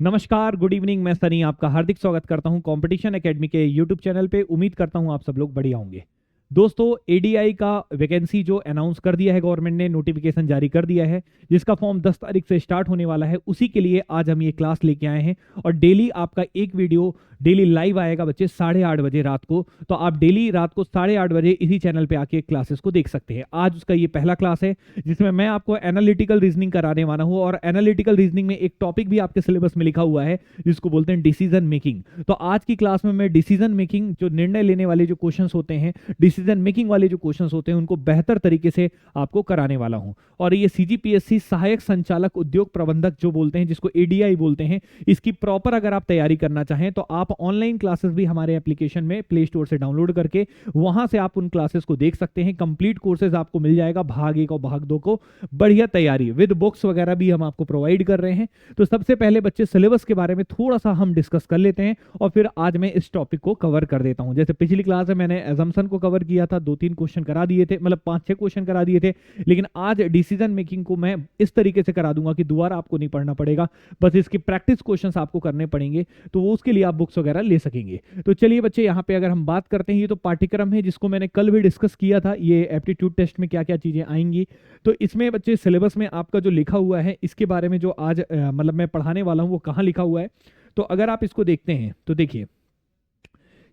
नमस्कार, good evening. मैं सनी आपका हार्दिक स्वागत करता हूं कंपटीशन एकेडमी के यूट्यूब चैनल पे। उम्मीद करता हूं आप सब लोग बढ़िया होंगे। दोस्तों, एडीआई का वैकेंसी जो अनाउंस कर दिया है गवर्नमेंट ने, नोटिफिकेशन जारी कर दिया है, जिसका फॉर्म 10 तारीख से स्टार्ट होने वाला है, उसी के लिए आज हम ये क्लास लेके आए हैं। और डेली आपका एक वीडियो डेली लाइव आएगा बच्चे 8:30 बजे रात को। तो आप डेली रात को 8:30 बजे इसी चैनल पे आके क्लासेस को देख सकते हैं। आज उसका ये पहला क्लास है जिसमें मैं आपको एनालिटिकल रीजनिंग कराने वाला हूँ। और एनालिटिकल रीजनिंग में एक टॉपिक भी आपके सिलेबस में लिखा हुआ है जिसको बोलते हैं डिसीजन मेकिंग। तो आज की क्लास में मैं डिसीजन मेकिंग, जो निर्णय लेने वाले जो क्वेश्चंस होते हैं, डिसीजन मेकिंग वाले जो क्वेश्चंस होते हैं, उनको बेहतर तरीके से आपको कराने वाला हूं। और ये सीजीपीएससी सहायक संचालक उद्योग प्रबंधक जो बोलते हैं, जिसको एडीआई बोलते हैं, इसकी प्रॉपर अगर आप तैयारी करना चाहें तो आप ऑनलाइन क्लासेस भी हमारे एप्लीकेशन में प्ले स्टोर से डाउनलोड करके वहां से आप उन क्लासेस को देख सकते हैं। कंप्लीट कोर्सेज आपको मिल जाएगा, भाग 1 और भाग 2 को बढ़िया तैयारी विद बुक्स वगैरह भी हम आपको प्रोवाइड कर रहे हैं। तो सबसे पहले बच्चे सिलेबस के बारे में थोड़ा सा हम डिस्कस कर लेते हैं और फिर आज मैं इस टॉपिक को कवर कर देता हूं। जैसे पिछली क्लास में मैंने एजम्पशन को कवर किया था, 2-3 क्वेश्चन करा दिए थे, मतलब 5-6 क्वेश्चन करा दिए थे। लेकिन आज डिसीजन मेकिंग को मैं इस तरीके से करा दूंगा कि दोबारा आपको नहीं पढ़ना पड़ेगा, बस इसके प्रैक्टिस क्वेश्चंस आपको करने पड़ेंगे। तो वो उसके लिए आप बुक्स वगैरह ले सकेंगे। तो चलिए बच्चे, यहाँ पे अगर हम बात करते हैं, ये तो पाठ्यक्रम है जिसको मैंने कल भी डिस्कस किया था, ये एप्टीट्यूड टेस्ट में क्या क्या चीजें आएंगी। तो इसमें बच्चे सिलेबस में आपका जो लिखा हुआ है, इसके बारे में जो आज मतलब मैं पढ़ाने वाला हूँ वो कहाँ लिखा हुआ है। तो अगर आप इसको देखते हैं तो देखिए,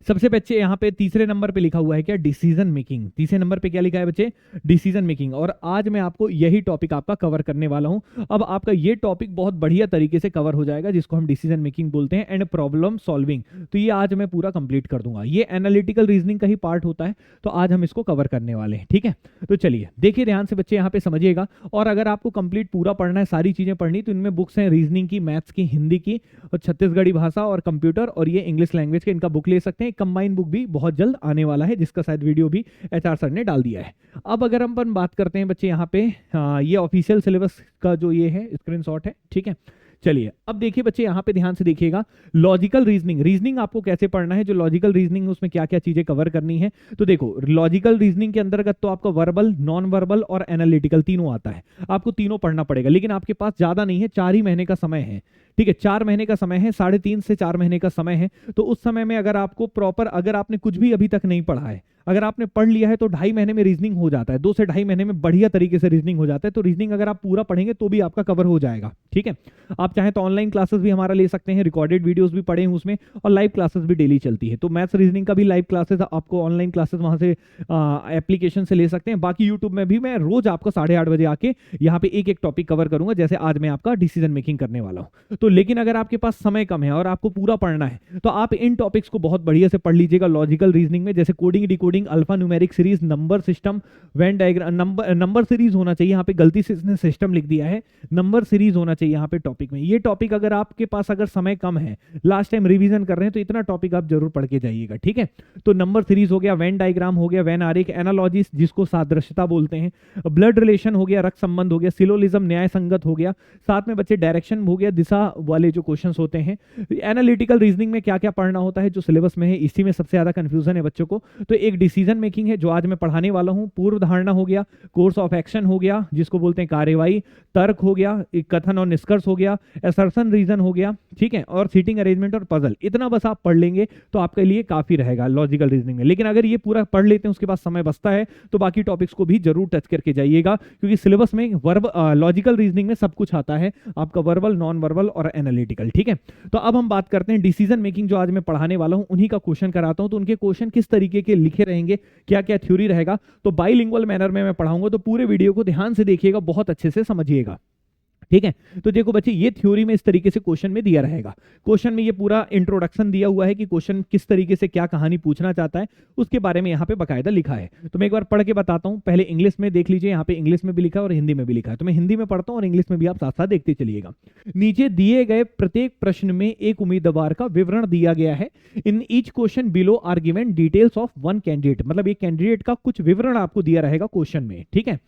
सबसे बच्चे यहाँ पे तीसरे नंबर पे लिखा हुआ है क्या, डिसीजन मेकिंग। तीसरे नंबर पे क्या लिखा है बच्चे, डिसीजन मेकिंग। और आज मैं आपको यही टॉपिक आपका कवर करने वाला हूं। अब आपका ये टॉपिक बहुत बढ़िया तरीके से कवर हो जाएगा, जिसको हम डिसीजन मेकिंग बोलते हैं, एंड प्रॉब्लम सॉल्विंग। तो ये आज मैं पूरा कंप्लीट कर दूंगा। ये एनालिटिकल रीजनिंग का ही पार्ट होता है, तो आज हम इसको कवर करने वाले हैं। ठीक है, तो चलिए देखिए ध्यान से बच्चे, यहाँ पे समझिएगा। और अगर आपको कंप्लीट पूरा पढ़ना है, सारी चीजें पढ़नी, तो इनमें बुक्स हैं रीजनिंग की, मैथ्स की, हिंदी की, और छत्तीसगढ़ी भाषा और कंप्यूटर, और ये इंग्लिश लैंग्वेज के, इनका बुक ले सकते हैं। कंबाइन बुक भी बहुत जल्द आने वाला है, जिसका शायद वीडियो भी एचआर सर ने डाल दिया है। अब अगर हम बात करते हैं बच्चे, यहाँ पे ये ऑफिशियल सिलेबस का जो ये है स्क्रीनशॉट है। ठीक है, चलिए अब देखिए बच्चे, यहाँ पे ध्यान से देखिएगा। लॉजिकल रीजनिंग, रीजनिंग आपको कैसे पढ़ना है, जो लॉजिकल रीजनिंग उसमें क्या क्या चीजें कवर करनी है। तो देखो, लॉजिकल रीजनिंग के अंतर्गत तो आपका वर्बल, नॉन वर्बल और एनालिटिकल तीनों आता है। आपको तीनों पढ़ना पड़ेगा, लेकिन आपके पास ज्यादा नहीं है, 4 ही महीने का समय है। ठीक है, 4 महीने का समय है, 3.5 से 4 महीने का समय है। तो उस समय में अगर आपको प्रॉपर, अगर आपने कुछ भी अभी तक नहीं पढ़ा है, अगर आपने पढ़ लिया है, तो 2.5 महीने में रीजनिंग हो जाता है। 2 से 2.5 महीने में बढ़िया तरीके से रीजनिंग हो जाता है। तो रीजनिंग अगर आप पूरा पढ़ेंगे तो भी आपका कवर हो जाएगा। ठीक है, आप चाहें तो ऑनलाइन क्लासेस भी हमारा ले सकते हैं, रिकॉर्डेड वीडियोस भी पढ़े हैं उसमें, और लाइव क्लासेस भी डेली चलती है। तो मैथ्स रीजनिंग का भी लाइव क्लासेस आपको, ऑनलाइन क्लासेस वहां से एप्लीकेशन से ले सकते हैं। बाकी यूट्यूब में भी मैं रोज आपको 8:30 बजे आके यहाँ पे एक एक टॉपिक कवर करूंगा, जैसे आज मैं आपका डिसीजन मेकिंग करने वाला हूँ। तो लेकिन अगर आपके पास समय कम है और आपको पूरा पढ़ना है, तो आप इन टॉपिक्स को बहुत बढ़िया से पढ़ लीजिएगा। लॉजिकल रीजनिंग में जैसे coding, decoding, alpha numeric series, number system, Venn diagram, number series होना चाहिए। यहाँ पे गलती से इसने सिस्टम लिख दिया है, नंबर सीरीज होना चाहिए यहाँ पे टॉपिक में। ये टॉपिक अगर आपके पास अगर समय कम है, लास्ट टाइम रिवीजन कर रहे हैं, तो इतना टॉपिक आप जरूर पढ़ के जाइएगा। ठीक है, तो नंबर सीरीज हो गया, वेन डायग्राम हो गया, वेन आरेख, एनालॉजीज जिसको सादृश्यता बोलते हैं, ब्लड रिलेशन हो गया, रक्त संबंध हो गया, सिलोलिज्म न्याय संगत हो गया, साथ में बच्चे डायरेक्शन हो गया, दिशा वाले जो क्वेश्चंस होते हैं। एनालिटिकल रीजनिंग में क्या क्या पढ़ना होता है, जो सिलेबस में है, इसी में सबसे ज्यादा कंफ्यूजन है बच्चों को। तो एक डिसीजन मेकिंग है जो आज मैं पढ़ाने वाला हूं, पूर्व धारणा हो गया, कोर्स ऑफ एक्शन हो गया जिसको बोलते हैं कार्यवाही, तर्क हो गया, एक कथन और निष्कर्ष हो गया, असर्शन रीजन हो गया। ठीक है, और सीटिंग अरेंजमेंट और पजल, इतना बस आप पढ़ लेंगे तो आपके लिए काफी रहेगा लॉजिकल रीजनिंग में। लेकिन अगर ये पूरा पढ़ लेते हैं, उसके बाद समय बचता है, तो बाकी टॉपिक्स को भी जरूर टच करके जाइएगा, क्योंकि सिलेबस में लॉजिकल रीजनिंग में सब कुछ आता है आपका, वर्बल, नॉन वर्बल और एनालिटिकल। ठीक है, तो अब हम बात करते हैं डिसीजन मेकिंग, जो आज मैं पढ़ाने वाला हूं, उन्हीं का क्वेश्चन कराता हूं। तो उनके क्वेश्चन किस तरीके के लिखे रहेंगे, क्या क्या थ्योरी रहेगा, तो बाइलिंगुअल मैनर में मैं पढ़ाऊंगा। तो पूरे वीडियो को ध्यान से देखिएगा, बहुत अच्छे से समझिएगा। ठीक है, तो देखो बच्चे, ये थ्योरी में इस तरीके से क्वेश्चन में दिया रहेगा। क्वेश्चन में ये पूरा इंट्रोडक्शन दिया हुआ है कि क्वेश्चन किस तरीके से क्या कहानी पूछना चाहता है, उसके बारे में यहाँ पे बकायदा लिखा है। तो मैं एक बार पढ़ के बताता हूँ। पहले इंग्लिश में देख लीजिए, यहाँ पे इंग्लिश में भी लिखा है और हिंदी में भी लिखा है। तो मैं हिंदी में पढ़ता हूँ और इंग्लिश में भी आप साथ साथ देखते चलिएगा। नीचे दिए गए प्रत्येक प्रश्न में एक उम्मीदवार का विवरण दिया गया है। In each question below are given details of one candidate, मतलब एक कैंडिडेट का कुछ विवरण आपको दिया रहेगा क्वेश्चन में। ठीक है,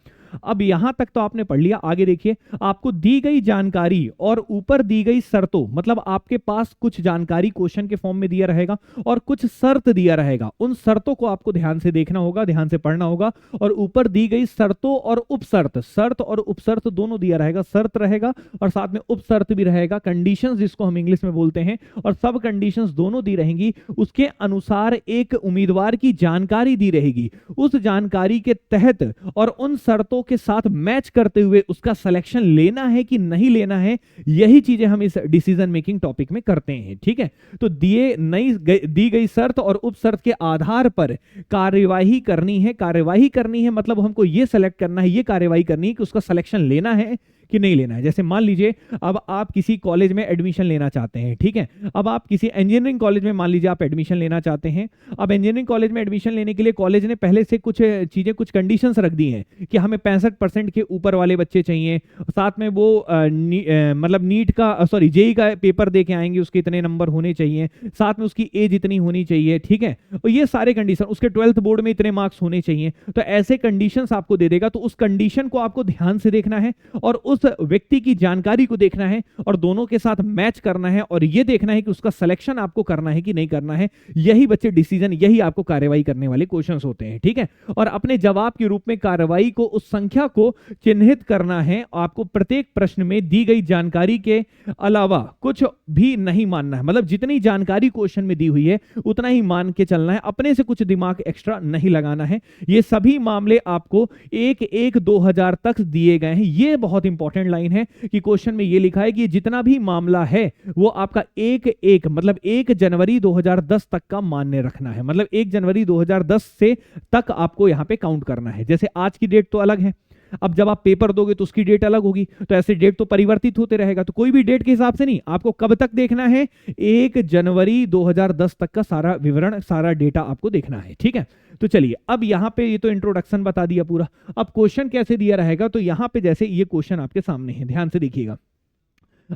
अब यहां तक तो आपने पढ़ लिया। आगे देखिए, आपको दी गई जानकारी और ऊपर दी गई शर्तों, मतलब आपके पास कुछ जानकारी क्वेश्चन के फॉर्म में दिया रहेगा और कुछ शर्त दिया रहेगा। उन शर्तों को आपको ध्यान से देखना होगा, ध्यान से पढ़ना होगा। और ऊपर दी गई शर्तों और उपशर्त, शर्त और उपशर्त दोनों दिया रहेगा, शर्त रहेगा और साथ में उपशर्त भी रहेगा, कंडीशंस जिसको हम इंग्लिश में बोलते हैं, और सब कंडीशंस दोनों दी रहेंगी। उसके अनुसार एक उम्मीदवार की जानकारी दी रहेगी। उस जानकारी के तहत और उन शर्तों के साथ मैच करते हुए उसका सिलेक्शन लेना है कि नहीं लेना है, यही चीजें हम इस डिसीजन मेकिंग टॉपिक में करते हैं। ठीक है, तो दी गई शर्त और उपशर्त के आधार पर कार्यवाही करनी है, मतलब हमको ये सेलेक्ट करना है, ये कार्यवाही करनी है कि उसका सिलेक्शन लेना है कि नहीं लेना है। जैसे मान लीजिए अब आप किसी कॉलेज में एडमिशन लेना चाहते हैं, ठीक है, अब आप किसी इंजीनियरिंग कॉलेज में मान लीजिए आप एडमिशन लेना चाहते हैं। अब इंजीनियरिंग कॉलेज में एडमिशन लेने के लिए कॉलेज ने पहले से कुछ चीजें, कुछ कंडीशंस रख दी हैं कि हमें 65% के ऊपर वाले बच्चे चाहिए, साथ में वो मतलब नीट का जेई का पेपर दे के आएंगे, उसके इतने नंबर होने चाहिए, साथ में उसकी एज इतनी होनी चाहिए, ठीक है, और ये सारे कंडीशन, उसके 12th बोर्ड में इतने मार्क्स होने चाहिए। तो ऐसे कंडीशंस आपको दे देगा, तो उस कंडीशन को आपको ध्यान से देखना है और उस व्यक्ति की जानकारी को देखना है और दोनों के साथ मैच करना है और यह देखना है कि उसका सिलेक्शन आपको करना है कि नहीं करना है। यही बच्चे डिसीजन, यही आपको कार्रवाई करने वाले क्वेश्चंस होते हैं। ठीक है, और अपने जवाब के रूप में कार्रवाई को, उस संख्या को चिन्हित करना है। आपको प्रत्येक प्रश्न में दी गई जानकारी के अलावा कुछ भी नहीं मानना है, मतलब जितनी जानकारी क्वेश्चन में दी हुई है उतना ही मान के चलना है, अपने से कुछ दिमाग एक्स्ट्रा नहीं लगाना है। ये सभी मामले आपको 1-1-2000 तक दिए गए हैं। ये बहुत इंपॉर्टेंट लाइन है कि क्वेश्चन में ये लिखा है कि जितना भी मामला है वो आपका 1-1 मतलब 1 जनवरी 2010 तक का मान्य रखना है, मतलब 1 जनवरी 2010 से तक आपको यहां पे काउंट करना है। जैसे आज की डेट तो अलग है, अब जब आप पेपर दोगे तो उसकी डेट अलग होगी, तो ऐसे डेट तो परिवर्तित होते रहेगा, तो कोई भी डेट के हिसाब से नहीं, आपको कब तक देखना है, 1 जनवरी 2010 तक का सारा विवरण, सारा डेटा आपको देखना है। ठीक है, तो चलिए अब यहां पे ये तो इंट्रोडक्शन बता दिया पूरा। अब क्वेश्चन कैसे दिया रहेगा, तो यहां पे जैसे ये क्वेश्चन आपके सामने है, ध्यान से देखिएगा।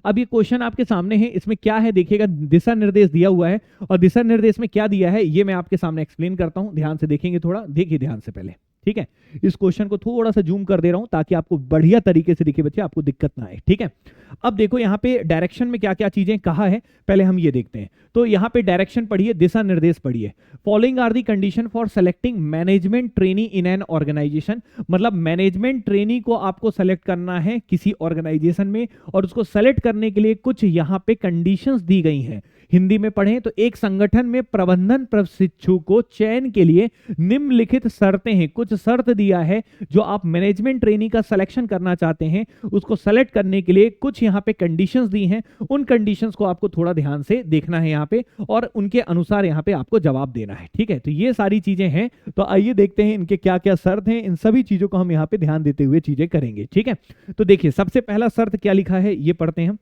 अब ये क्वेश्चन आपके सामने है, इसमें क्या है देखिएगा, दिशा निर्देश दिया हुआ है और दिशा निर्देश में क्या दिया है ये मैं आपके सामने एक्सप्लेन करता हूं, ध्यान से देखेंगे, थोड़ा देखिए ध्यान से पहले। ठीक है, इस क्वेश्चन को थोड़ा सा जूम कर दे रहा हूं ताकि आपको बढ़िया तरीके से दिखे बच्चे, आपको दिक्कत ना आए। ठीक है, अब देखो यहां पे डायरेक्शन में क्या क्या चीजें कहा है, पहले हम ये देखते हैं। तो यहां पे डायरेक्शन पढ़िए, दिशा निर्देश पढ़िए। Following are the condition for selecting management trainee in an organisation, मतलब मैनेजमेंट ट्रेनी को आपको सेलेक्ट करना है किसी ऑर्गेनाइजेशन में, और उसको सेलेक्ट करने के लिए कुछ यहां पे कंडीशंस दी गई हैं। हिंदी में पढ़ें तो एक संगठन में प्रबंधन प्रशिक्षु को चयन के लिए निम्नलिखित शर्तें हैं, कुछ शर्त दिया है जो आप मैनेजमेंट ट्रेनी का सिलेक्शन करना चाहते हैं, उसको सेलेक्ट करने के लिए कुछ यहां पे कंडीशंस दी हैं। उन कंडीशंस को आपको थोड़ा ध्यान से देखना है यहां पे और उनके अनुसार यहां पे आपको जवाब देना है। ठीक है, तो ये सारी चीजें हैं, तो आइए देखते हैं इनके क्या क्या शर्त हैं। इन सभी चीजों को हम यहां पे ध्यान देते हुए चीजें करेंगे। ठीक है, तो देखिए सबसे पहला शर्त क्या लिखा है ये पढ़ते हैं।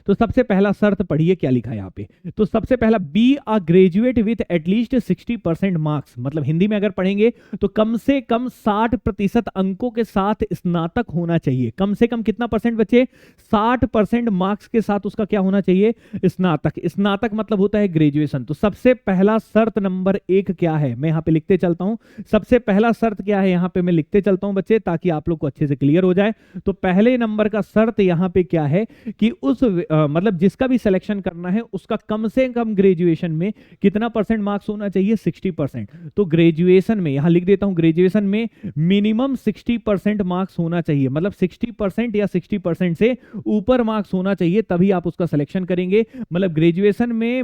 तो सबसे पहला शर्त पढ़िए क्या लिखा है यहाँ पे। तो सबसे पहला, be a graduate with at least 60% marks, मतलब हिंदी में अगर पढ़ेंगे तो कम से कम 60% अंकों के साथ स्नातक होना चाहिए। कम से कम कितना परसेंट बच्चे, 60% मार्क्स के साथ उसका क्या होना चाहिए, स्नातक। स्नातक मतलब होता है ग्रेजुएशन। तो सबसे पहला शर्त नंबर 1 क्या है, मैं यहाँ पे लिखते चलता हूं। सबसे पहला शर्त क्या है यहाँ पे मैं लिखते चलता हूं बच्चे, ताकि आप लोग को अच्छे से क्लियर हो जाए। तो पहले नंबर का शर्त यहाँ पे क्या है कि उस मतलब जिसका भी सिलेक्शन करना है उसका कम से कम ग्रेजुएशन में कितना परसेंट मार्क्स होना चाहिए, 60%। तो ग्रेजुएशन में यहां लिख देता हूं, ग्रेजुएशन में मिनिमम 60% मार्क्स होना चाहिए, मतलब 60% या 60% से ऊपर मार्क्स होना चाहिए, तभी आप उसका सिलेक्शन करेंगे। मतलब ग्रेजुएशन में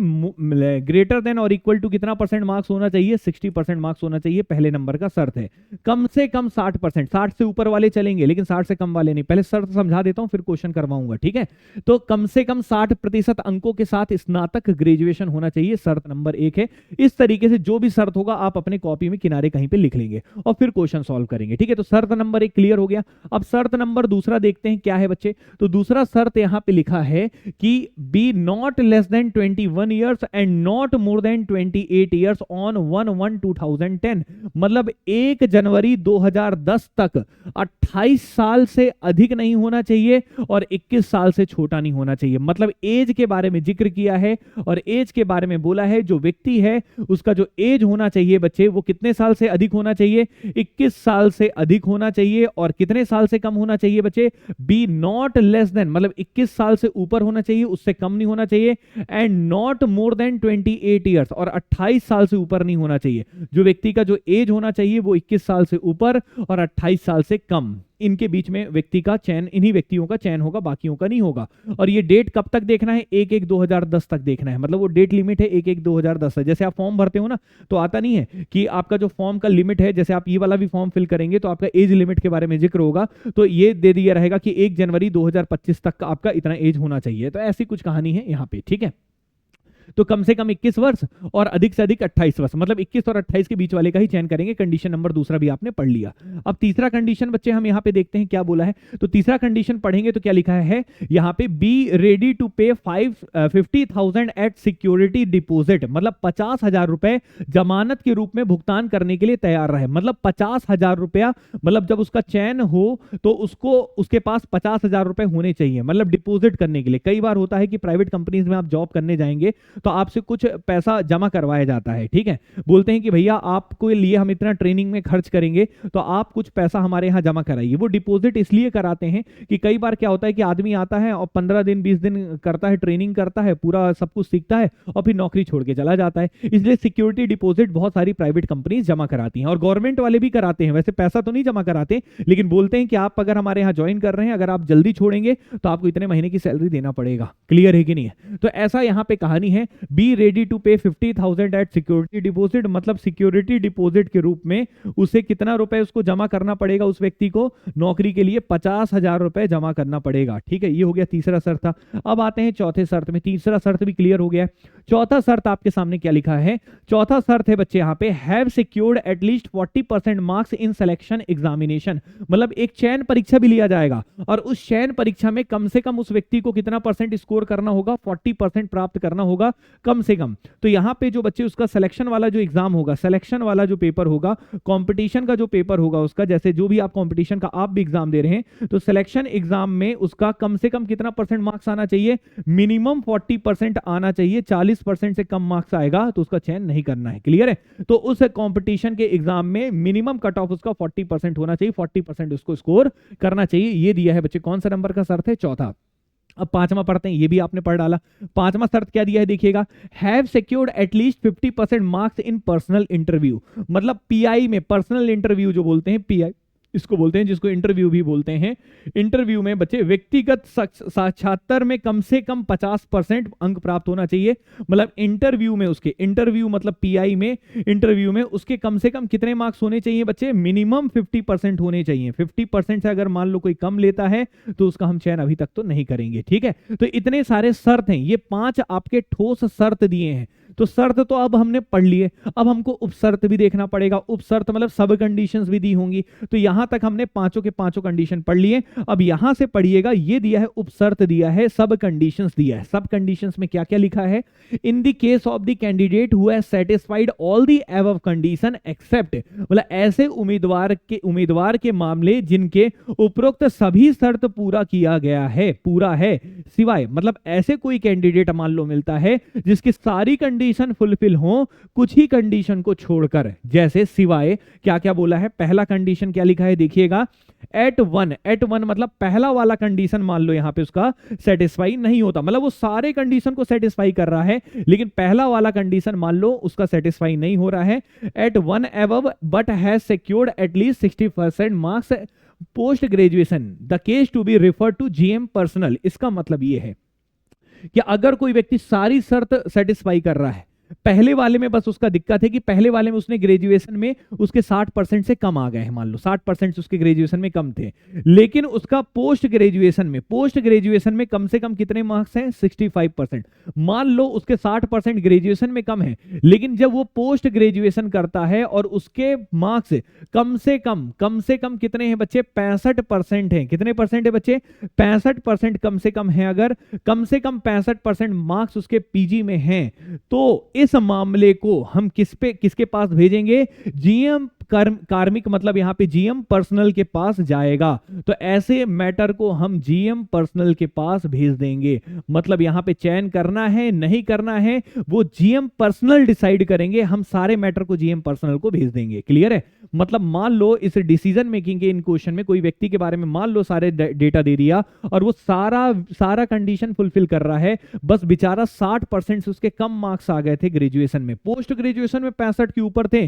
ग्रेटर देन और इक्वल टू कितना परसेंट मार्क्स होना चाहिए, 60% मार्क्स होना चाहिए, पहले नंबर का शर्त है। कम से कम 60%, 60 से ऊपर वाले चलेंगे लेकिन 60 से कम वाले नहीं। पहले शर्त समझा देता हूं फिर क्वेश्चन करवाऊंगा। ठीक है, तो कम से कम 60% अंकों के साथ स्नातक ग्रेजुएशन होना चाहिए, शर्त नंबर 1 है। इस तरीके से जो भी शर्त होगा आप अपने कॉपी में किनारे कहीं पे लिख लेंगे और फिर क्वेश्चन सॉल्व करेंगे। ठीक है, तो शर्त नंबर 1 क्लियर हो गया। अब शर्त नंबर दूसरा देखते हैं क्या है बच्चे। तो दूसरा शर्त यहां पे लिखा है कि be not less than 21 years and not more than 28 years on 1/1/2010, मतलब 1 जनवरी 2010 तक 28 साल से अधिक नहीं होना चाहिए और 21 साल से छोटा नहीं होना चाहिए। चाहिए, मतलब एज के बारे में जिक्र किया है और एज के बारे में बोला है जो व्यक्ति है उसका जो एज होना चाहिए बच्चे वो कितने साल से अधिक होना चाहिए, 21 साल से अधिक होना चाहिए। और कितने साल से कम होना चाहिए बच्चे, बी नॉट लेस देन, मतलब 21 साल से ऊपर होना चाहिए, उससे कम नहीं होना चाहिए। And not more than 28 years, और 28 साल से ऊपर नहीं होना चाहिए। जो व्यक्ति का जो एज होना चाहिए वो 21 साल से ऊपर और 28 साल से कम, इनके बीच में व्यक्ति का चयन, इन्हीं व्यक्तियों का चयन होगा, बाकियों का नहीं होगा। और ये डेट कब तक देखना है, 1/1/2010 तक देखना है, मतलब वो डेट लिमिट है 1/1/2010 है। जैसे आप फॉर्म भरते हो ना तो आता नहीं है कि आपका जो फॉर्म का लिमिट है, जैसे आप ये वाला भी फॉर्म फिल करेंगे तो आपका एज लिमिट के बारे में जिक्र होगा, तो ये दे दिया रहेगा कि 1 जनवरी 2025 तक का आपका इतना एज होना चाहिए। तो ऐसी कुछ कहानी है यहाँ पे, ठीक है। तो कम से कम 21 वर्ष और अधिक से अधिक 28 वर्ष, मतलब 21 और 28 के बीच वाले का ही चयन करेंगे। कंडीशन नंबर दूसरा भी आपने पढ़ लिया। अब तीसरा कंडीशन बच्चे हम यहाँ पे देखते हैं क्या बोला है। तो तीसरा कंडीशन पढ़ेंगे तो क्या लिखा है यहाँ पे, बी रेडी टू पे 50,000 एट सिक्योरिटी डिपोजिट, मतलब 50,000 रुपए जमानत के रूप में भुगतान करने के लिए तैयार रहे। मतलब 50,000 रुपया, मतलब जब उसका चयन हो तो उसको उसके पास 50,000 रुपए होने चाहिए, मतलब डिपोजिट करने के लिए। कई बार होता है कि प्राइवेट कंपनीज में आप जॉब करने जाएंगे तो आपसे कुछ पैसा जमा करवाया जाता है, ठीक है। बोलते हैं कि भैया आपको लिए हम इतना ट्रेनिंग में खर्च करेंगे तो आप कुछ पैसा हमारे यहाँ जमा कराइए। वो डिपॉजिट इसलिए कराते हैं कि कई बार क्या होता है कि आदमी आता है और 15 दिन 20 दिन करता है, ट्रेनिंग करता है, पूरा सब कुछ सीखता है और फिर नौकरी छोड़ के चला जाता है। इसलिए सिक्योरिटी डिपॉजिट बहुत सारी प्राइवेट कंपनी जमा कराती हैं और गवर्नमेंट वाले भी कराते हैं। वैसे पैसा तो नहीं जमा कराते, लेकिन बोलते हैं कि आप अगर हमारे यहाँ ज्वाइन कर रहे हैं, अगर आप जल्दी छोड़ेंगे तो आपको इतने महीने की सैलरी देना पड़ेगा। क्लियर है कि नहीं है? तो ऐसा यहाँ पे कहानी है, बी रेडी टू पे 50,000 एट सिक्योरिटी डिपॉजिट, मतलब सिक्योरिटी डिपॉजिट के रूप में उसे कितना रुपए उसको जमा करना पड़ेगा, उस व्यक्ति को नौकरी के लिए 50,000 रुपए जमा करना पड़ेगा, ठीक है। ये हो गया तीसरा शर्त था। अब आते हैं चौथे शर्त में। तीसरा शर्त भी क्लियर हो गया। चौथा शर्त आपके सामने क्या लिखा है, चौथा शर्त है बच्चे यहाँ पे, have secured at least 40% marks in selection examination, मतलब एक चयन परीक्षा भी लिया जाएगा और उस चयन परीक्षा में कम से कम उस व्यक्ति को कितना परसेंट स्कोर करना होगा, 40% प्राप्त करना होगा कम से कम। तो यहां पे जो बच्चे उसका सिलेक्शन वाला जो एग्जाम होगा, सिलेक्शन वाला जो पेपर होगा, कंपटीशन का जो पेपर होगा उसका, जैसे जो भी आप कंपटीशन का आप भी एग्जाम दे रहे हैं तो सिलेक्शन एग्जाम में उसका कम से कम कितना परसेंट मार्क्स आना चाहिए, मिनिमम 40% आना चाहिए। 40% से कम मार्क्स आएगा तो उसका चयन नहीं करना है। क्लियर है? तो उस कंपटीशन के एग्जाम में मिनिमम कट ऑफ उसका 40% होना चाहिए, 40% उसको स्कोर करना चाहिए। ये दिया है बच्चे, कौन सा नंबर का शर्त है, चौथा। अब पांचवा पढ़ते हैं, ये भी आपने पढ़ डाला। पांचवा शर्त क्या दिया है देखिएगा, have secured at least 50% marks in personal interview, मतलब पीआई में, पर्सनल इंटरव्यू जो बोलते हैं, पीआई इसको बोलते हैं, जिसको इंटरव्यू भी बोलते हैं। इंटरव्यू में बच्चे व्यक्तिगत साक्षात्कार में कम से कम 50% अंक प्राप्त होना चाहिए। मतलब इंटरव्यू में उसके, इंटरव्यू मतलब पीआई में इंटरव्यू में उसके कम से कम कितने मार्क्स होने चाहिए बच्चे, मिनिमम 50% होने चाहिए। 50% से अगर मान लो कोई कम लेता है तो उसका हम चयन अभी तक तो नहीं करेंगे, ठीक है। तो इतने सारे शर्त हैं, ये 5 आपके ठोस शर्त दिए हैं। तो शर्त तो अब हमने पढ़ लिए, अब हमको उपशर्त भी देखना पड़ेगा। उपशर्त मतलब सब कंडीशंस भी दी होंगी। तो यहां तक हमने पांचों के पांचों कंडीशन पढ़ लिए। अब यहां से पढ़िएगा, ये दिया है उपशर्त, दिया है सब कंडीशंस, दिया है सब कंडीशंस में क्या क्या लिखा है, in the case of the candidate who has satisfied all the above condition except, मतलब ऐसे उम्मीदवार के मामले जिनके उपरोक्त सभी शर्त पूरा किया गया है, पूरा है, सिवाय, मतलब ऐसे कोई कैंडिडेट मान लो मिलता है जिसकी सारी कंडीशन फुलफिल हो कुछ ही कंडीशन को छोड़कर, जैसे सिवाय क्या क्या बोला है। पहला कंडीशन क्या लिखा है देखिएगा, एट वन मतलब पहला वाला कंडीशन मान लो यहां पे उसका सेटिस्फाई नहीं होता, मतलब वो सारे कंडीशन को सेटिस्फाई कर रहा है लेकिन पहला वाला कंडीशन मान लो उसका सेटिस्फाई नहीं हो रहा है। At one above but has secured at least 60% marks post graduation, the case to be referred to GM personnel. इसका मतलब ये है कि अगर कोई व्यक्ति सारी शर्त सेटिस्फाई कर रहा है, पहले वाले में बस उसका दिक्कत है कि पहले वाले में उसने ग्रेजुएशन में उसके 60% से कम आ गए हैं, मान लो 60% उसके ग्रेजुएशन में कम थे, लेकिन उसका पोस्ट ग्रेजुएशन में कम से कम कितने मार्क्स हैं, 65%। मान लो उसके 60% ग्रेजुएशन में कम है, लेकिन जब वो पोस्ट ग्रेजुएशन करता है और उसके मार्क्स कम से कम कितने हैं बच्चे, 65% हैं। कितने परसेंट है बच्चे, 65% कम से कम है। अगर कम से कम 65% मार्क्स उसके पीजी में हैं तो इस मामले को हम किसके पास भेजेंगे, जीएम कार्मिक मतलब यहाँ पे जीएम पर्सनल के पास जाएगा। तो ऐसे मैटर को हम जीएम पर्सनल के पास भेज देंगे। मतलब यहाँ पे चयन करना है नहीं करना है वो जीएम पर्सनल डिसाइड करेंगे, हम सारे मैटर को जीएम पर्सनल को भेज देंगे। क्लियर है? मतलब मान लो इस डिसीजन मेकिंग के इन क्वेश्चन में कोई व्यक्ति के बारे में मान लो सारे डेटा दे दिया और वो सारा कंडीशन फुलफिल कर रहा है, बस बेचारा 60% से उसके कम मार्क्स आ गए थे ग्रेजुएशन में, पोस्ट ग्रेजुएशन में 65 के ऊपर थे,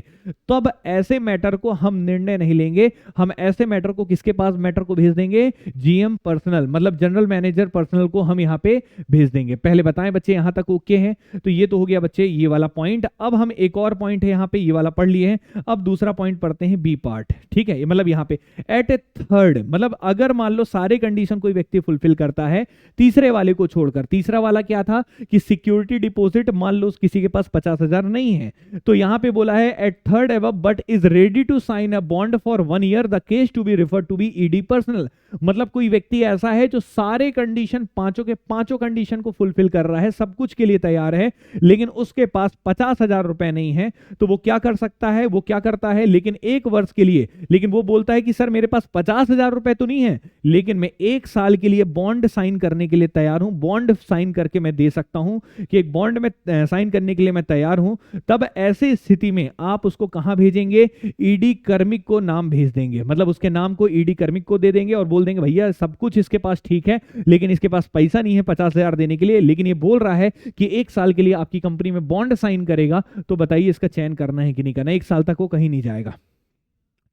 तब ऐसे मैटर को हम निर्णय नहीं लेंगे। हम ऐसे मैटर को किसके पास मैटर को भेज देंगे? जीएम पर्सनल मतलब जनरल मैनेजर पर्सनल को हम यहां पे भेज देंगे। पहले बताएं बच्चे यहां तक ओके है? तो ये तो हो गया बच्चे ये वाला पॉइंट। अब हम एक और पॉइंट है यहां पे, ये वाला पढ़ लिए हैं, अब दूसरा पॉइंट पढ़ते हैं बी पार्ट। ठीक है? मतलब यहां पे एट ए थर्ड मतलब अगर मान लो सारे कंडीशन कोई व्यक्ति फुलफिल करता है तीसरे वाले को छोड़कर। तीसरा वाला क्या था कि सिक्योरिटी डिपॉजिट मान लो किसी के पास 50,000 नहीं है, तो यहां पे बोला है at third above but is ready to sign a bond for 1 year the case to be refer to be ED personnel. मतलब कोई व्यक्ति ऐसा है जो सारे कंडीशन पांचों के पांचों कंडीशन को फुलफिल कर रहा है, सब कुछ के लिए तैयार है, लेकिन उसके पास 50,000 रुपए नहीं है, तो वो क्या कर सकता है? वो क्या करता है लेकिन 1 वर्ष के लिए, लेकिन वो बोलता है कि सर मेरे पास 50,000 रुपए तो नहीं है, लेकिन मैं 1 साल के लिए बॉन्ड साइन करने के लिए तैयार हूं, बॉन्ड साइन करके मैं दे सकता हूं कि एक बॉन्ड में साइन करने के लिए मैं तैयार हूं। तब ऐसी स्थिति में आप उसको कहां भेजेंगे? ईडी कार्मिक को नाम भेज देंगे। मतलब उसके नाम को ईडी कार्मिक को दे देंगे और बोल देंगे भैया सब कुछ इसके पास ठीक है, लेकिन इसके पास पैसा नहीं है 50,000 देने के लिए, लेकिन ये बोल रहा है कि 1 साल के लिए आपकी कंपनी में बॉन्ड साइन करेगा, तो बताइए इसका चयन करना है कि नहीं करना? 1 साल तक वो कहीं नहीं जाएगा।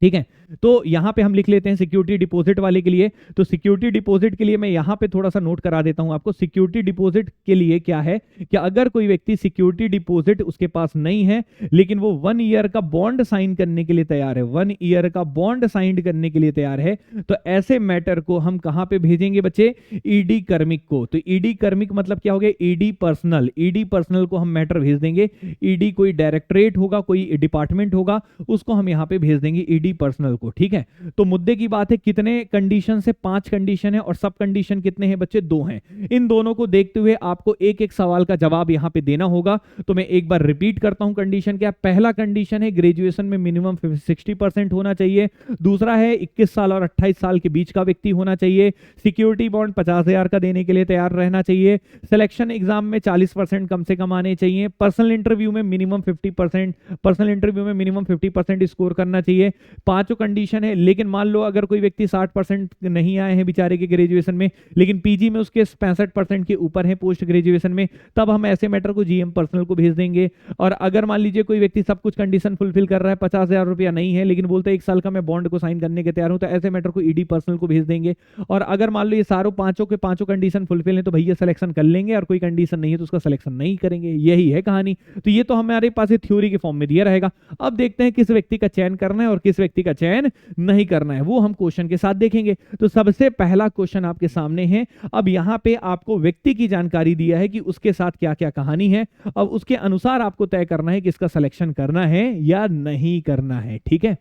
ठीक है? तो यहां पे हम लिख लेते हैं सिक्योरिटी डिपॉजिट वाले के लिए। तो सिक्योरिटी डिपॉजिट के लिए मैं यहां पे थोड़ा सा नोट करा देता हूं आपको। सिक्योरिटी डिपॉजिट के लिए क्या है कि अगर कोई व्यक्ति सिक्योरिटी डिपॉजिट उसके पास नहीं है, लेकिन वो 1 ईयर का बॉन्ड साइन करने के लिए तैयार है, 1 ईयर का बॉन्ड साइन करने के लिए तैयार है, तो ऐसे मैटर को हम कहां पे भेजेंगे बच्चे? ईडी कार्मिक को। तो ईडी कार्मिक मतलब क्या हो गया? ED personal. ईडी पर्सनल को हम मैटर भेज देंगे। ईडी कोई डायरेक्टरेट होगा, कोई डिपार्टमेंट होगा, उसको हम यहां पे भेज देंगे ईडी पर्सनल को। ठीक है? तो मुद्दे की बात है कितने कंडीशन से? 5 कंडीशन है और सब कंडीशन कितने हैं बच्चे? 2 हैं। इन दोनों को देखते हुए आपको एक एक सवाल का जवाब यहां पे देना होगा। तो मैं एक बार रिपीट करता हूं कंडीशन क्या। पहला कंडीशन है ग्रेजुएशन में मिनिमम 60% होना चाहिए। दूसरा है 21 साल और 28 साल के बीच का व्यक्ति होना चाहिए। सिक्योरिटी बॉन्ड 50,000 का देने के लिए तैयार रहना चाहिए। सिलेक्शन एग्जाम में 40% कम से कम आने चाहिए। पर्सनल इंटरव्यू में मिनिमम 50% स्कोर करना चाहिए। 5 कंडीशन है, लेकिन मान लो अगर कोई व्यक्ति 60% नहीं आए हैं बेचारे के ग्रेजुएशन में, लेकिन पीजी में उसके 65% के ऊपर है पोस्ट ग्रेजुएशन में, तब हम ऐसे मैटर को जीएम पर्सनल को भेज देंगे। और अगर मान लीजिए कोई व्यक्ति सब कुछ कंडीशन फुलफिल कर रहा है, 50,000 रुपया नहीं है, लेकिन बोलते हैं 1 साल का मैं बॉन्ड को साइन करने के तैयार हूं, तो ऐसे मैटर को ईडी पर्सनल को भेज देंगे। और अगर मान लो ये सारों पांचों के पांचों कंडीशन फुलफिल है, तो भैया सिलेक्शन कर लेंगे, और कोई कंडीशन नहीं है तो उसका सिलेक्शन नहीं करेंगे। यही है कहानी। तो ये तो हमारे पास थ्योरी के फॉर्म में दिया रहेगा। अब देखते हैं किस व्यक्ति का चयन करना है और किस व्यक्ति का चयन नहीं करना है, वो हम क्वेश्चन के साथ देखेंगे। तो सबसे पहला क्वेश्चन आपके सामने है। अब यहां पे आपको व्यक्ति की जानकारी दिया है कि उसके साथ क्या क्या कहानी है। अब उसके अनुसार आपको तय करना है कि इसका सिलेक्शन करना है या नहीं करना है। ठीक है?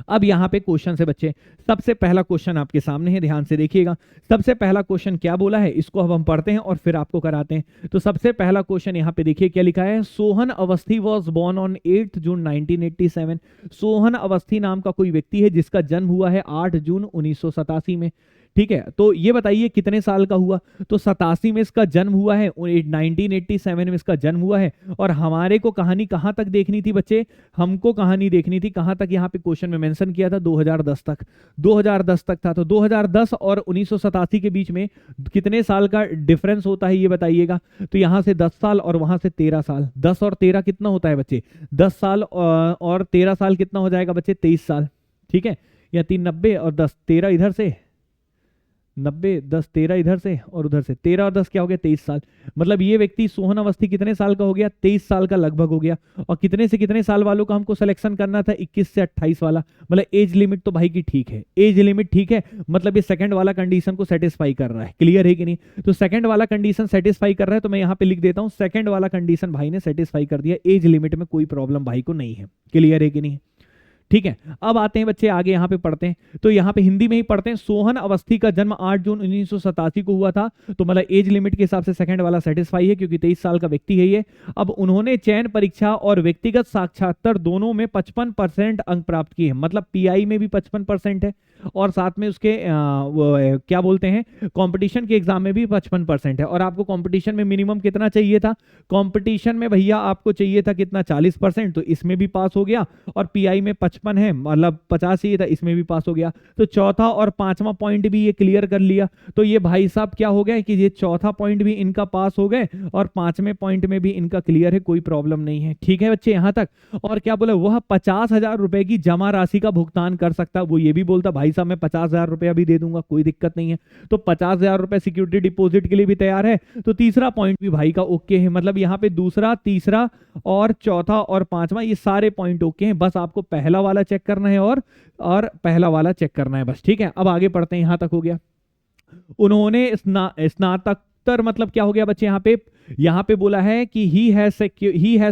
अब यहां पे क्वेश्चन से बच्चे, सबसे पहला क्वेश्चन आपके सामने है, ध्यान से देखिएगा। सबसे पहला क्वेश्चन क्या बोला है, इसको अब हम पढ़ते हैं और फिर आपको कराते हैं। तो सबसे पहला क्वेश्चन यहां पे देखिए क्या लिखा है। Sohan Awasthi was born on 8 June 1987। Sohan Awasthi नाम का कोई व्यक्ति है जिसका जन्म हुआ है 8 जून 1987 में। ठीक है? तो ये बताइए कितने साल का हुआ। तो 87 में इसका जन्म हुआ है, 1987 में इसका जन्म हुआ है। और हमारे को कहानी कहां तक देखनी थी बच्चे? हमको कहानी देखनी थी कहां तक? यहां पे क्वेश्चन में मेंशन किया था 2010 तक। 2010 तक था, तो 2010 और 1987 के बीच में कितने साल का डिफरेंस होता है ये बताइएगा। तो यहां से 10 साल और वहां से 13 साल। 10 और 13 कितना होता है बच्चे? 10 साल और 13 साल कितना हो जाएगा बच्चे? 23 साल। ठीक है? या 3 90 और 10 13 इधर से, 90 10 13 इधर से और उधर से 13 और 10 क्या हो गया? 23 साल। मतलब ये व्यक्ति सोहन अवस्थी कितने साल का हो गया? 23 साल का लगभग हो गया। और कितने से कितने साल वालों का हमको सिलेक्शन करना था? 21 से 28 वाला। मतलब एज लिमिट तो भाई की ठीक है, एज लिमिट ठीक है। मतलब ये सेकंड वाला कंडीशन को सेटिस्फाई कर रहा है। क्लियर है कि नहीं? तो सेकंड वाला कंडीशन सेटिस्फाई कर रहा है, तो मैं यहां पे लिख देता हूं सेकंड वाला कंडीशन भाई ने सेटिस्फाई कर दिया। एज लिमिट में कोई प्रॉब्लम भाई को नहीं है। क्लियर है कि नहीं? ठीक है, अब आते हैं बच्चे आगे यहाँ पे पढ़ते हैं, तो यहाँ पे हिंदी में ही पढ़ते हैं। सोहन अवस्थी का जन्म 8 जून 1987 को हुआ था, तो मतलब एज लिमिट के हिसाब से सेकंड वाला सेटिस्फाई है क्योंकि 23 साल का व्यक्ति है ये। अब उन्होंने चयन परीक्षा और व्यक्तिगत साक्षात्कार दोनों में 55% अंक प्राप्त किए हैं, मतलब पीआई में भी 55% है और साथ में उसके क्या बोलते हैं कंपटीशन के एग्जाम में भी 55% है। और आपको कंपटीशन में मिनिमम कितना चाहिए था, कंपटीशन में भैया आपको चाहिए था कितना 40%, तो इसमें भी पास हो गया, और पीआई में 55 है मतलब 50 चाहिए था, इसमें भी पास हो गया। तो चौथा और पांचवा पॉइंट भी ये क्लियर कर लिया, तो ये भाई साहब क्या हो गया कि ये चौथा पॉइंट भी इनका पास हो गए और पांचवें पॉइंट में भी इनका क्लियर है, कोई प्रॉब्लम नहीं है। ठीक है बच्चे यहां तक। और क्या बोला, वह 50,000 रुपए की जमा राशि का भुगतान कर सकता, वो ये भी बोलता भाई साहब मैं 50,000 रुपया भी दे दूंगा, कोई दिक्कत नहीं है। तो 50,000 रुपए सिक्योरिटी डिपॉजिट के लिए भी तैयार है। तो तीसरा पॉइंट भी भाई का ओके है, मतलब यहाँ पे दूसरा, तीसरा और चौथा और पांचवा ये सारे पॉइंट ओके हैं, बस आपको पहला वाला चेक करना है और पहला वाला चेक करना है बस। ठीक है, अब आगे पढ़ते हैं, यहां तक हो गया। उन्होंने स्नातकोत्तर मतलब क्या हो गया बच्चे, यहाँ पे बोला है कि he has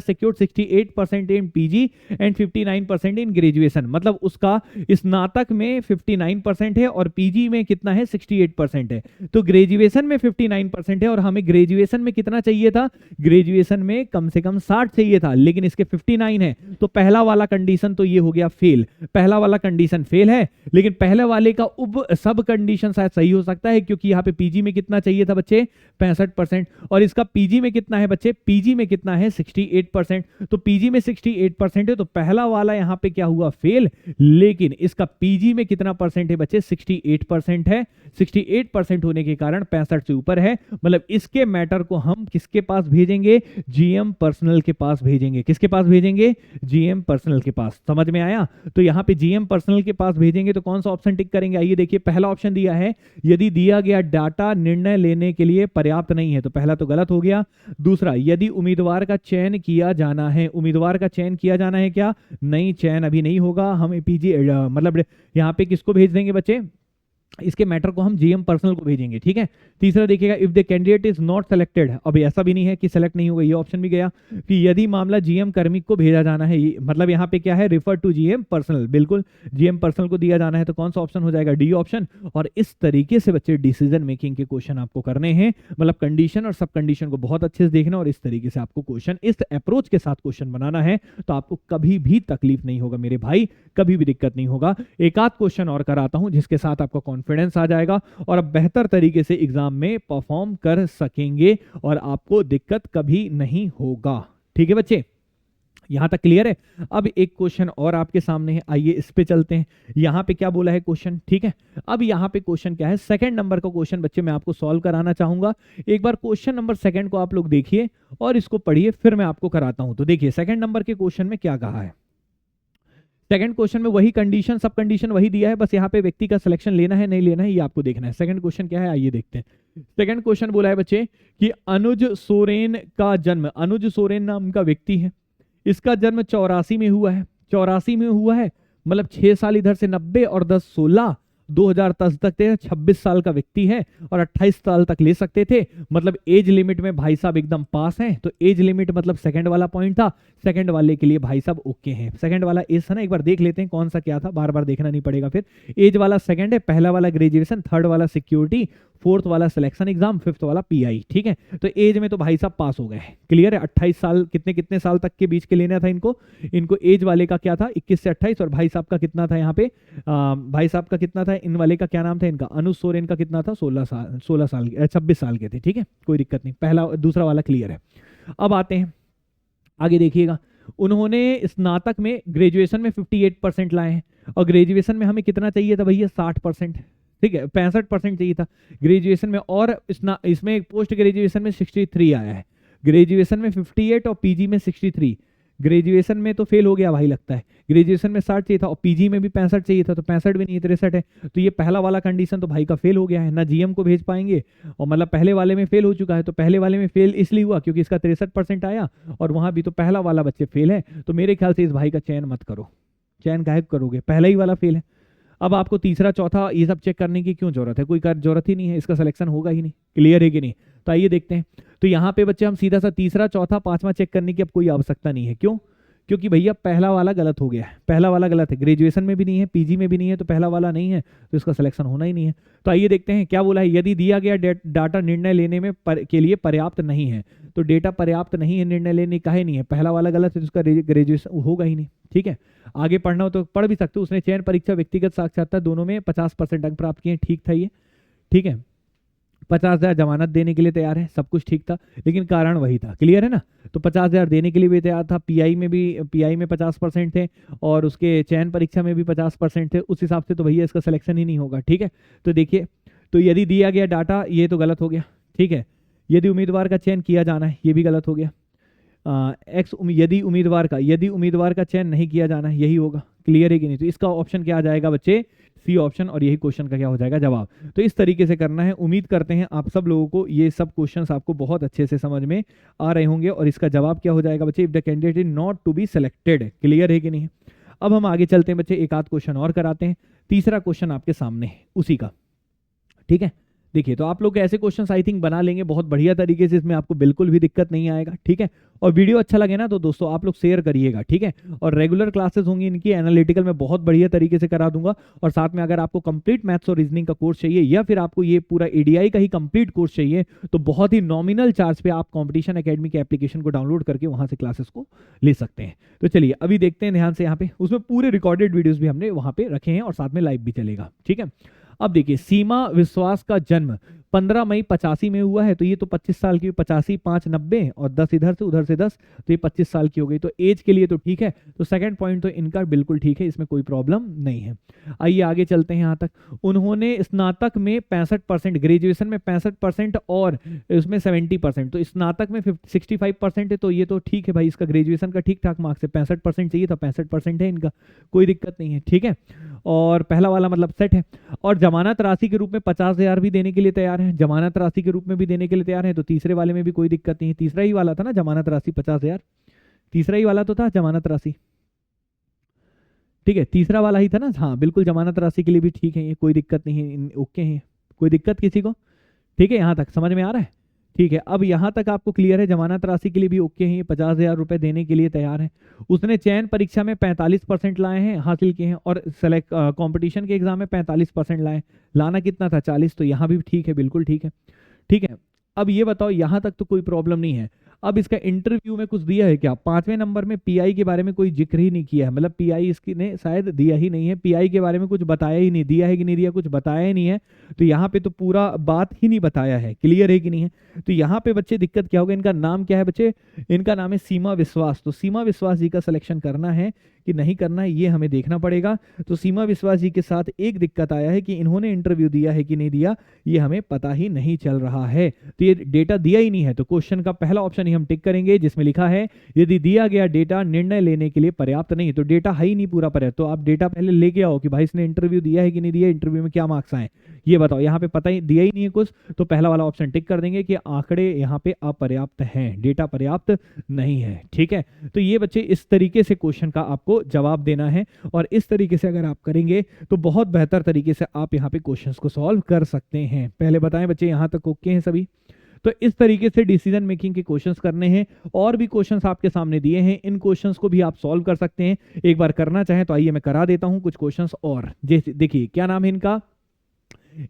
secured 68% in PG and 59% in graduation, मतलब उसका स्नातक में 59% है और पीजी में कितना है 68% है। तो ग्रेजुएशन में 59% है और हमें ग्रेजुएशन में कितना चाहिए था, ग्रेजुएशन में कम से कम 60 चाहिए था, लेकिन इसके 59 है, तो पहला वाला कंडीशन तो ये हो गया फेल, पहला वाला कंडीशन फेल है। लेकिन पहले वाले का सब कंडीशन शायद सही हो सकता है, क्योंकि यहाँ पे पीजी में कितना चाहिए था बच्चे 65%, और इसका पीजी में कितना है बच्चे, पीजी में कितना है 68%, तो पीजी में 68% है, तो पहला वाला यहां पे क्या हुआ फेल, लेकिन इसका पीजी में कितना परसेंट है बच्चे 68% है, 68% होने के कारण 65 से ऊपर है, मतलब इसके मैटर को हम किसके पास भेजेंगे, जीएम पर्सनल के पास भेजेंगे। किसके पास भेजेंगे, जीएम पर्सनल के पास। समझ में आया, तो यहां पे जीएम पर्सनल के पास भेजेंगे तो कौन सा ऑप्शन टिक करेंगे, आइए देखिए। पहला ऑप्शन दिया है यदि दिया गया डाटा निर्णय लेने के लिए पर्याप्त नहीं है, तो पहला तो गलत हो गया। दूसरा, यदि उम्मीदवार का चयन किया जाना है, उम्मीदवार का चयन किया जाना है क्या, नहीं चयन अभी नहीं होगा, हम पीजी मतलब यहां पे किसको भेज देंगे बच्चे, इसके मैटर को हम जीएम पर्सनल को भेजेंगे। ठीक है, तीसरा देखिएगा, if the candidate is not selected, अब ऐसा भी नहीं है कि सेलेक्ट नहीं होगा, ये ऑप्शन भी गया कि यदि मामला जीएम कर्मी को भेजा जाना है, मतलब यहाँ पे क्या है, रिफर टू जीएम पर्सनल, बिल्कुल जीएम पर्सनल को दिया जाना है, तो कौन सा ऑप्शन हो जाएगा, डी ऑप्शन। और इस तरीके से बच्चे डिसीजन मेकिंग के क्वेश्चन आपको करने हैं, मतलब कंडीशन और सब कंडीशन को बहुत अच्छे से देखना, और इस तरीके से आपको क्वेश्चन इस अप्रोच के साथ क्वेश्चन बनाना है, तो आपको कभी भी तकलीफ नहीं होगा मेरे भाई, कभी भी दिक्कत नहीं होगा। एक आध क्वेश्चन और कराता हूं जिसके साथ आपका कॉन्फिडेंस आ जाएगा और अब बेहतर तरीके से एग्जाम में परफॉर्म कर सकेंगे और आपको दिक्कत कभी नहीं होगा। ठीक है बच्चे, यहां तक क्लियर है। अब एक क्वेश्चन और आपके सामने है, आइए इस पे चलते हैं। यहां पे क्या बोला है क्वेश्चन, ठीक है, अब यहां पे क्वेश्चन क्या है, सेकंड नंबर का क्वेश्चन बच्चे मैं आपको सॉल्व कराना चाहूंगा। एक बार क्वेश्चन नंबर सेकंड को आप लोग देखिए और इसको पढ़िए, फिर मैं आपको कराता हूं। तो देखिए सेकंड नंबर के क्वेश्चन में क्या कहा है, सेकंड क्वेश्चन में वही कंडीशन सब कंडीशन वही दिया है, बस यहाँ पे व्यक्ति का सिलेक्शन लेना है नहीं लेना है ये आपको देखना है। सेकंड क्वेश्चन क्या है आइए देखते हैं। सेकंड क्वेश्चन बोला है बच्चे कि अनुज सोरेन का जन्म, अनुज सोरेन नाम का व्यक्ति है, इसका जन्म 84 में हुआ है, 84 में हुआ है, मतलब 6 साल इधर से 90 और 10 16 2010 तक थे, 26 साल का व्यक्ति है और 28 साल तक ले सकते थे, मतलब एज लिमिट में भाई साहब एकदम पास हैं। तो एज लिमिट मतलब सेकंड वाला पॉइंट था, सेकंड वाले के लिए भाई साहब ओके हैं। सेकंड वाला एज था ना, एक बार देख लेते हैं कौन सा क्या था, बार बार देखना नहीं पड़ेगा फिर। एज वाला सेकंड है, पहला वाला ग्रेजुएशन, थर्ड वाला सिक्योरिटी, फोर्थ वाला सिलेक्शन एग्जाम, फिफ्थ वाला पीआई। ठीक है, तो एज में तो भाई साहब पास हो गए हैं, क्लियर है। 28 साल कितने कितने साल तक के बीच के लेना था इनको, एज वाले का क्या था 21 से 28 और भाई साहब का कितना था यहाँ पे, भाई साहब का कितना था, इन वाले का क्या नाम था इनका, अनुज सोरेन का कितना था 16 साल 26 साल के थे। ठीक है, कोई दिक्कत नहीं, पहला दूसरा वाला क्लियर है। अब आते हैं आगे देखिएगा, उन्होंने स्नातक में ग्रेजुएशन में 58% लाए हैं और ग्रेजुएशन में हमें कितना चाहिए था भैया 60%, ठीक है 65% चाहिए था ग्रेजुएशन में, और इसमें पोस्ट ग्रेजुएशन में 63 आया है, ग्रेजुएशन में 58 और पीजी में 63। ग्रेजुएशन में तो फेल हो गया भाई लगता है, ग्रेजुएशन में 60 चाहिए था और पीजी में भी 65 चाहिए था, तो 65 भी नहीं 63 है, तो ये पहला वाला कंडीशन तो भाई का फेल हो गया है, ना जीएम को भेज पाएंगे और मतलब पहले वाले में फेल हो चुका है। तो पहले वाले में फेल इसलिए हुआ क्योंकि इसका 63% आया और वहां भी तो पहला वाला बच्चे फेल है, तो मेरे ख्याल से इस भाई का चयन मत करो, चयन गायब करोगे, पहला ही वाला फेल है। अब आपको तीसरा चौथा ये सब चेक करने की क्यों जरूरत है, कोई जरूरत ही नहीं है, इसका सिलेक्शन होगा ही नहीं, क्लियर है कि नहीं। तो आइए देखते हैं, तो यहाँ पे बच्चे हम सीधा सा तीसरा चौथा पांचवा चेक करने की अब कोई आवश्यकता नहीं है, क्यों, क्योंकि भैया पहला वाला गलत हो गया है, पहला वाला गलत है, ग्रेजुएशन में भी नहीं है, पीजी में भी नहीं है, तो पहला वाला नहीं है, तो इसका सिलेक्शन होना ही नहीं है। तो आइए देखते हैं क्या बोला है, यदि दिया गया डाटा निर्णय लेने में के लिए पर्याप्त नहीं है, तो डेटा पर्याप्त नहीं है निर्णय लेने का, है नहीं है, पहला वाला गलत है, तो उसका ग्रेजुएशन होगा ही नहीं। ठीक है, आगे पढ़ना हो तो पढ़ भी सकते हो। उसने चयन परीक्षा, व्यक्तिगत साक्षात्कार दोनों में 50% अंक प्राप्त किए, ठीक था ये। ठीक है, 50,000 जमानत देने के लिए तैयार है, सब कुछ ठीक था, लेकिन कारण वही था, क्लियर है ना। तो 50,000 देने के लिए भी तैयार था, पीआई में 50% थे, और उसके चयन परीक्षा में भी 50% थे, उस हिसाब से तो भैया इसका सिलेक्शन ही नहीं होगा। ठीक है, तो देखिए, तो यदि दिया गया डाटा, ये तो गलत हो गया। ठीक है, यदि उम्मीदवार का चयन किया जाना है, ये भी गलत हो गया। यदि उम्मीदवार का चयन नहीं किया जाना है, यही होगा, क्लियर है कि नहीं। तो इसका ऑप्शन क्या आ जाएगा बच्चे, सी ऑप्शन, और यही क्वेश्चन का क्या हो जाएगा जवाब। तो इस तरीके से करना है। उम्मीद करते हैं आप सब लोगों को ये सब क्वेश्चंस आपको बहुत अच्छे से समझ में आ रहे होंगे, और इसका जवाब क्या हो जाएगा बच्चे, if the candidate is not to be selected, clear है कि नहीं। अब हम आगे चलते हैं बच्चे, एक आध क्वेश्चन और कराते हैं। तीसरा क्वेश्चन आपके सामने है उसी का। ठीक है, देखिए, तो आप लोग ऐसे क्वेश्चंस आई थिंक बना लेंगे बहुत बढ़िया तरीके से, इसमें आपको बिल्कुल भी दिक्कत नहीं आएगा। ठीक है, और वीडियो अच्छा लगे ना तो दोस्तों आप लोग शेयर करिएगा। ठीक है, और रेगुलर क्लासेस होंगी इनकी, एनालिटिकल में बहुत बढ़िया तरीके से करा दूंगा, और साथ में अगर आपको कंप्लीट मैथ्स और रीजनिंग का कोर्स चाहिए, या फिर आपको ये पूरा एडीआई का ही कंप्लीट कोर्स चाहिए, तो बहुत ही नॉमिनल चार्ज पे आप कॉम्पिटिशन एकेडमी के एप्लीकेशन को डाउनलोड करके वहां से क्लासेस को ले सकते हैं। तो चलिए अभी देखते हैं ध्यान से, यहाँ पे उसमें पूरे रिकॉर्डेड वीडियोज भी हमने वहां पे रखे हैं, और साथ में लाइव भी चलेगा। ठीक है, अब देखिए, सीमा विश्वास का जन्म 15 मई 85 में हुआ है, तो ये तो 25 साल की, 85 5 90 और 10 इधर से, उधर से 10, तो ये 25 साल की हो गई। तो एज के लिए तो ठीक है, तो सेकंड पॉइंट तो इनका बिल्कुल ठीक है, इसमें कोई प्रॉब्लम नहीं है। आइए आगे चलते हैं। यहाँ तक उन्होंने स्नातक में 65%, ग्रेजुएशन में 65% और उसमें 70%, तो स्नातक में 65% है, तो ये तो ठीक है भाई, इसका ग्रेजुएशन का ठीक ठाक मार्क्स है, 65% चाहिए था, 65% है इनका, कोई दिक्कत नहीं है। ठीक है, और पहला वाला मतलब सेट है। और जमानत राशि के रूप में 50,000 भी देने के लिए तैयार है, जमानत राशि के रूप में भी देने के लिए तैयार है, तो तीसरे वाले में भी कोई दिक्कत नहीं है। तीसरा ही वाला था ना जमानत राशि 50,000, तीसरा ही वाला तो था जमानत राशि। ठीक है, तीसरा वाला ही था ना, हाँ बिल्कुल, जमानत राशि के लिए भी ठीक है, ये कोई दिक्कत नहीं है, ओके है, कोई दिक्कत किसी को। ठीक है, यहाँ तक समझ में आ रहा है। ठीक है, अब यहाँ तक आपको क्लियर है, जमानत राशि के लिए भी ओके हैं, 50,000 रुपए देने के लिए तैयार है। उसने चयन परीक्षा में 45% लाए हैं, हासिल किए हैं, और सेलेक्ट कंपटीशन के एग्जाम में 45% लाए, लाना कितना था 40, तो यहाँ भी ठीक है, बिल्कुल ठीक है। ठीक है, अब ये बताओ, यहाँ तक तो कोई प्रॉब्लम नहीं है। अब इसका इंटरव्यू में कुछ दिया है क्या, 5वें नंबर में पीआई के बारे में कोई जिक्र ही नहीं किया है, मतलब पीआई इसकी ने शायद दिया ही नहीं है, पीआई के बारे में कुछ बताया ही नहीं, दिया है कि नहीं दिया, कुछ बताया ही नहीं है, तो यहाँ पे तो पूरा बात ही नहीं बताया है, क्लियर है कि नहीं है। तो यहाँ पे बच्चे दिक्कत क्या होगा, इनका नाम क्या है बच्चे, इनका नाम है सीमा विश्वास, तो सीमा विश्वास जी का सिलेक्शन करना है कि नहीं करना है, ये हमें देखना पड़ेगा। तो सीमा विश्वास जी के साथ एक दिक्कत आया है कि इन्होंने इंटरव्यू दिया है कि नहीं दिया, ये हमें पता ही नहीं चल रहा है, तो ये डेटा दिया ही नहीं है, तो क्वेश्चन का पहला ऑप्शन ही हम टिक करेंगे, जिसमें लिखा है यदि दिया गया डेटा निर्णय लेने के लिए पर्याप्त नहीं, तो डेटा है ही नहीं पूरा पर्याप्त। तो आप डेटा पहले लेके आओ कि भाई इसने इंटरव्यू दिया है कि नहीं दिया, इंटरव्यू में क्या मार्क्स आए, ये बताओ। यहाँ पे पता ही दिया ही नहीं है कुछ, तो पहला वाला ऑप्शन टिक कर देंगे कि आंकड़े यहाँ पे अपर्याप्त हैं, डेटा पर्याप्त नहीं है। ठीक है, तो ये बच्चे इस तरीके से क्वेश्चन का आपको जवाब देना है, और इस तरीके से अगर आप करेंगे तो बहुत बेहतर तरीके से आप यहाँ पे क्वेश्चंस को सॉल्व कर सकते हैं। पहले बताएं बच्चे, यहाँ तक ओके हैं सभी। तो इस तरीके से डिसीजन मेकिंग के क्वेश्चंस करने हैं, और भी क्वेश्चंस आपके सामने दिए हैं, इन क्वेश्चंस को भी आप सॉल्व कर सकते हैं। एक बार करना चाहें तो आइए मैं करा देता हूं कुछ क्वेश्चंस और। देखिए क्या नाम है इनका,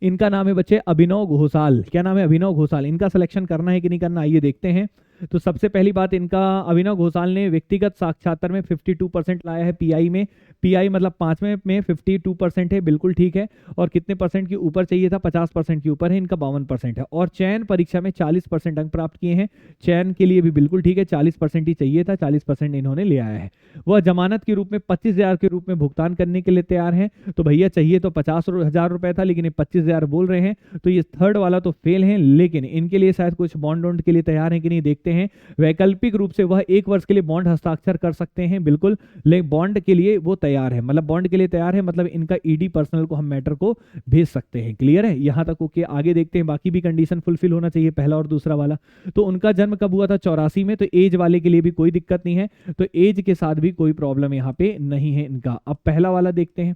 इनका नाम है बच्चे अभिनव घोषाल। क्या नाम है, अभिनव घोषाल। इनका सिलेक्शन करना है कि नहीं करना, आइए देखते हैं। तो सबसे पहली बात, इनका अभिनव घोषाल ने व्यक्तिगत साक्षात्कार में 52% लाया है, पीआई में, पीआई मतलब 5वें में 52% है, बिल्कुल ठीक है। और कितने परसेंट के ऊपर चाहिए था, 50% के ऊपर है, इनका 52% है। और चयन परीक्षा में 40% अंक प्राप्त किए हैं, चयन के लिए भी बिल्कुल ठीक है, 40% ही चाहिए था, 40% इन्होंने ले आया है। वह जमानत के रूप में 25,000 के रूप में भुगतान करने के लिए तैयार है, तो भैया चाहिए तो 50,000 रुपए था, लेकिन ये 25,000 बोल रहे हैं, तो ये थर्ड वाला तो फेल है, लेकिन इनके लिए शायद कुछ बॉन्ड के लिए तैयार है कि नहीं देखते हैं। वैकल्पिक रूप से वह 1 वर्ष के लिए बॉन्ड हस्ताक्षर कर सकते हैं, बिल्कुल, लेकिन बॉन्ड के लिए वो तैयार है, मतलब बॉन्ड के लिए तैयार है, मतलब इनका ईडी पर्सनल को हम मैटर को भेज सकते हैं। क्लियर है यहाँ तक? ओके, आगे देखते हैं, बाकी भी कंडीशन फुलफिल होना चाहिए, पहला और दूसरा वाला। तो उनका जन्म कब हुआ था? 84 में, तो एज वाले के लिए भी कोई दिक्कत नहीं है, तो एज के साथ भी कोई प्रॉब्लम यहाँ पे नहीं है इनका। अब पहला वाला देखते हैं,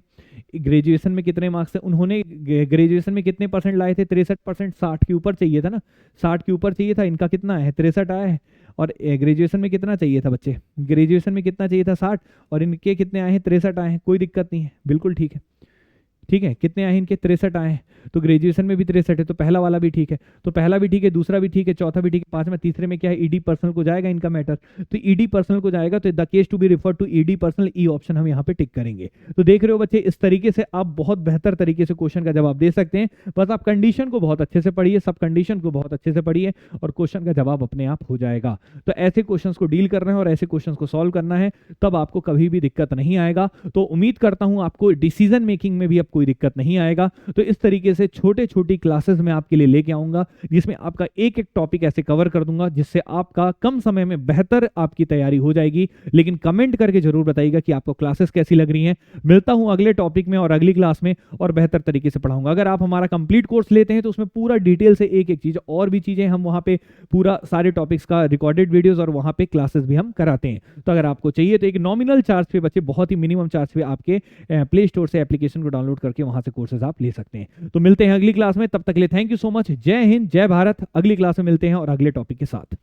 ग्रेजुएशन में कितने मार्क्स है उन्होंने, ग्रेजुएशन में कितने परसेंट लाए थे? 63%, 60 के ऊपर चाहिए था ना, 60 के ऊपर चाहिए था, इनका कितना है? 63 आया है। और ग्रेजुएशन में कितना चाहिए था बच्चे? ग्रेजुएशन में कितना चाहिए था? 60, और इनके कितने आए हैं? 63 आए हैं, कोई दिक्कत नहीं है, बिल्कुल ठीक है। ठीक है, कितने आए हैं इनके? 63 आए हैं, तो ग्रेजुएशन में भी 63 है, तो पहला वाला भी ठीक है, तो पहला भी ठीक है, दूसरा भी ठीक है, चौथा भी ठीक है, पांचवा, तीसरे में क्या है? ईडी पर्सनल को जाएगा इनका मैटर, तो ईडी पर्सनल को जाएगा, तो the case to be refer to ED personnel, E option हम यहाँ पे टिक करेंगे। तो देख रहे हो बच्चे, इस तरीके से आप बहुत बेहतर तरीके से क्वेश्चन का जवाब दे सकते हैं। बस आप कंडीशन को बहुत अच्छे से पढ़िए, सब कंडीशन को बहुत अच्छे से पढ़िए, और क्वेश्चन का जवाब अपने आप हो जाएगा। तो ऐसे क्वेश्चन को डील करना है और ऐसे क्वेश्चन को सॉल्व करना है, तब आपको कभी भी दिक्कत नहीं आएगा। तो उम्मीद करता हूं आपको डिसीजन मेकिंग में भी अब कोई दिक्कत नहीं आएगा। तो इस तरीके से छोटे छोटी क्लासेस में आपके लिए लेके आऊंगा, जिसमें आपका एक एक टॉपिक ऐसे कवर कर दूंगा, जिससे आपका कम समय में बेहतर आपकी तैयारी हो जाएगी। लेकिन कमेंट करके जरूर बताइएगा कि आपको क्लासेस कैसी लग रही हैं। मिलता हूं अगले टॉपिक में और अगली क्लास में, और बेहतर तरीके से पढ़ाऊंगा। अगर आप हमारा कंप्लीट कोर्स लेते हैं तो उसमें पूरा डिटेल से एक एक चीज, और भी चीजें हम वहां पे पूरा सारे टॉपिक्स का रिकॉर्डेड वीडियोस और वहां पे क्लासेस भी हम कराते हैं। तो अगर आपको चाहिए तो एक नॉमिनल चार्ज पे बच्चे, बहुत ही मिनिमम चार्ज पे आपके प्ले स्टोर से एप्लीकेशन को डाउनलोड करके वहां से कोर्सेज आप ले सकते हैं। तो मिलते हैं अगली क्लास में, तब तक के लिए थैंक यू सो मच। जय हिंद, जय भारत। अगली क्लास में मिलते हैं और अगले टॉपिक के साथ।